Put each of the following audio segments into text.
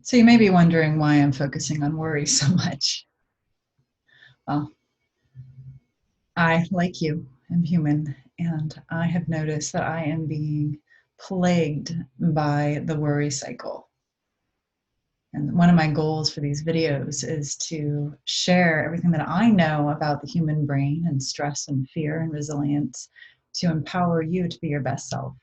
So you may be wondering why I'm focusing on worry so much. Well, I, like you, am human, and I have noticed that I am being plagued by the worry cycle. And one of my goals for these videos is to share everything that I know about the human brain and stress and fear and resilience to empower you to be your best self.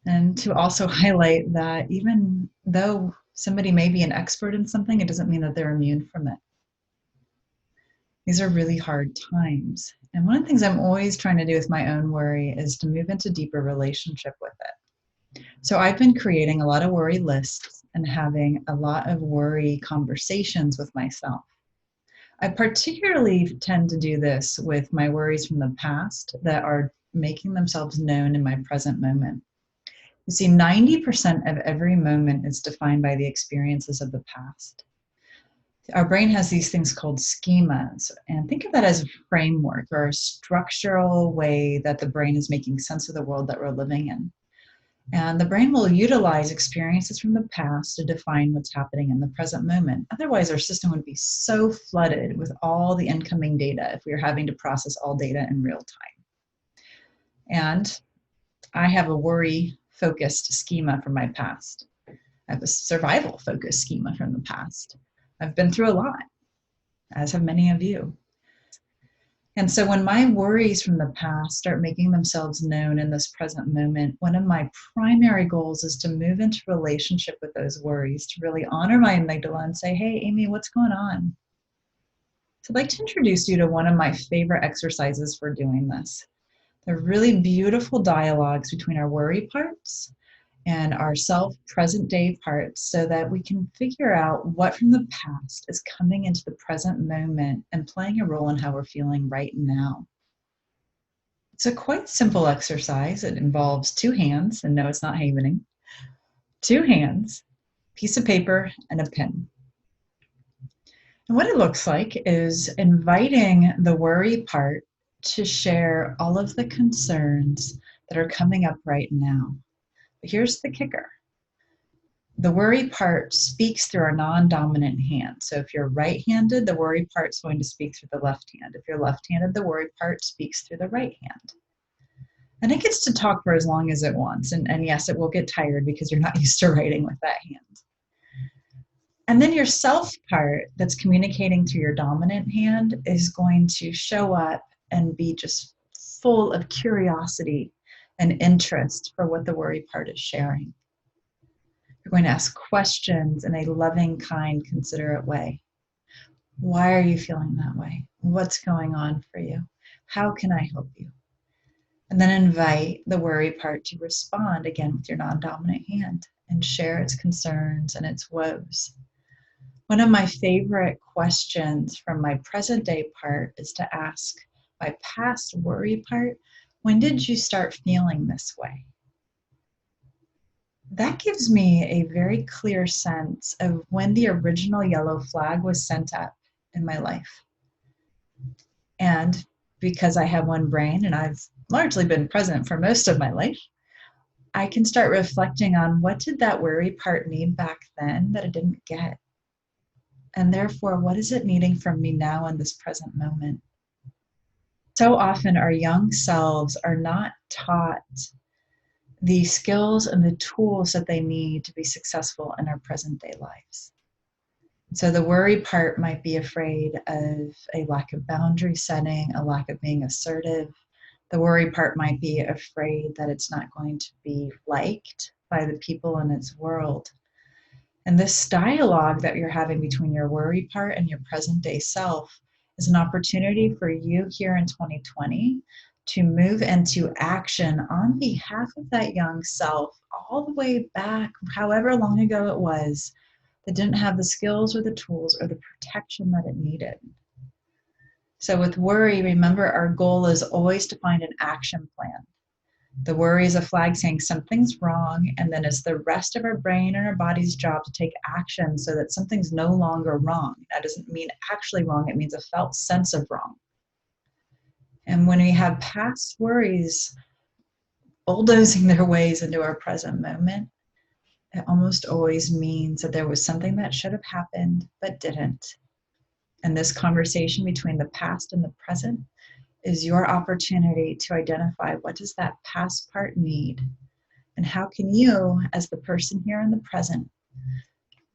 And to also highlight that even though somebody may be an expert in something, it doesn't mean that they're immune from it. These are really hard times. And one of the things I'm always trying to do with my own worry is to move into deeper relationship with it. So I've been creating a lot of worry lists and having a lot of worry conversations with myself. I particularly tend to do this with my worries from the past that are making themselves known in my present moment. You see, 90% of every moment is defined by the experiences of the past. Our brain has these things called schemas, and think of that as a framework or a structural way that the brain is making sense of the world that we're living in. And the brain will utilize experiences from the past to define what's happening in the present moment. Otherwise, our system would be so flooded with all the incoming data if we were having to process all data in real time. And I have a worry-focused schema from my past. I have a survival-focused schema from the past. I've been through a lot, as have many of you. And so when my worries from the past start making themselves known in this present moment, one of my primary goals is to move into relationship with those worries, to really honor my amygdala and say, hey, Amy, what's going on? So I'd like to introduce you to one of my favorite exercises for doing this. They're really beautiful dialogues between our worry parts and our self-present day parts so that we can figure out what from the past is coming into the present moment and playing a role in how we're feeling right now. It's a quite simple exercise. It involves two hands, and no, it's not havening. Two hands, piece of paper, and a pen. And what it looks like is inviting the worry part to share all of the concerns that are coming up right now. But here's the kicker. The worry part speaks through our non-dominant hand. So if you're right-handed, the worry part's going to speak through the left hand. If you're left-handed, the worry part speaks through the right hand. And it gets to talk for as long as it wants. And yes, it will get tired because you're not used to writing with that hand. And then your self part that's communicating through your dominant hand is going to show up and be just full of curiosity and interest for what the worry part is sharing. You're going to ask questions in a loving, kind, considerate way. Why are you feeling that way? What's going on for you? How can I help you? And then invite the worry part to respond again with your non-dominant hand and share its concerns and its woes. One of my favorite questions from my present day part is to ask my past worry part, when did you start feeling this way? That gives me a very clear sense of when the original yellow flag was sent up in my life. And because I have one brain and I've largely been present for most of my life, I can start reflecting on what did that worry part need back then that it didn't get? And therefore, what is it needing from me now in this present moment? So often our young selves are not taught the skills and the tools that they need to be successful in our present day lives. So the worry part might be afraid of a lack of boundary setting, a lack of being assertive. The worry part might be afraid that it's not going to be liked by the people in its world. And this dialogue that you're having between your worry part and your present day self is an opportunity for you here in 2020 to move into action on behalf of that young self all the way back, however long ago it was, that didn't have the skills or the tools or the protection that it needed. So with worry, remember our goal is always to find an action plan. The worry is a flag saying something's wrong, and then it's the rest of our brain and our body's job to take action so that something's no longer wrong. That doesn't mean actually wrong, it means a felt sense of wrong. And when we have past worries bulldozing their ways into our present moment, It almost always means that there was something that should have happened but didn't. And this conversation between the past and the present is your opportunity to identify what does that past part need, and how can you, as the person here in the present,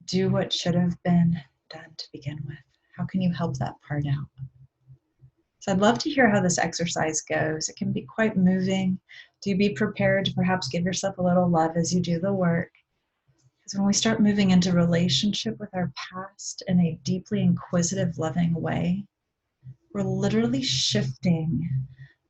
do what should have been done to begin with? How can you help that part out? So I'd love to hear how this exercise goes. It can be quite moving. Do be prepared to perhaps give yourself a little love as you do the work. Because when we start moving into relationship with our past in a deeply inquisitive, loving way, we're literally shifting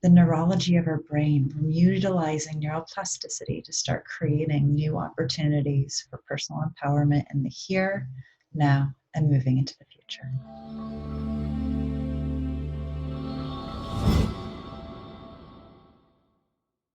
the neurology of our brain from utilizing neuroplasticity to start creating new opportunities for personal empowerment in the here, now, and moving into the future.